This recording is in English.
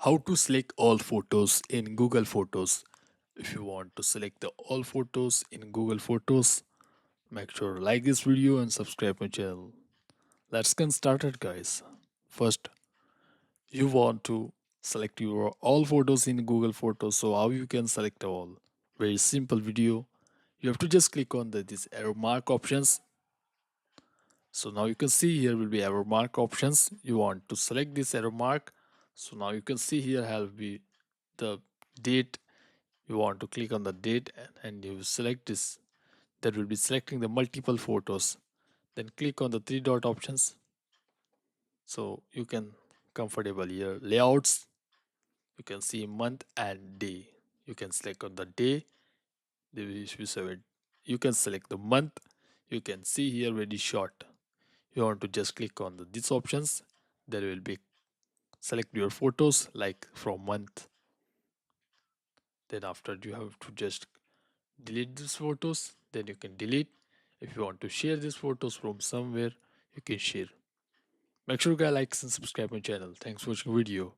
How to select all photos in Google Photos. If you want to select the all photos in Google Photos, make sure to like this video and subscribe my channel. Let's get started guys. First, you want to select your all photos in Google Photos. So how you can select all? Very simple video. You have to just click on this arrow mark options. So now you can see here will be arrow mark options. You want to select this arrow mark. So now you can see here have be the date. You want to click on the date and you select this. That will be selecting the multiple photos. Then click on the three dot options. So you can comfortable here layouts. You can see month and day. You can select on the day. You can select the month. You can see here very short. You want to just click on these options. There will be select your photos like from month. Then after you have to just delete these photos. Then you can delete. If you want to share these photos from somewhere, you can share. Make sure guys likes and subscribe my channel. Thanks for watching video.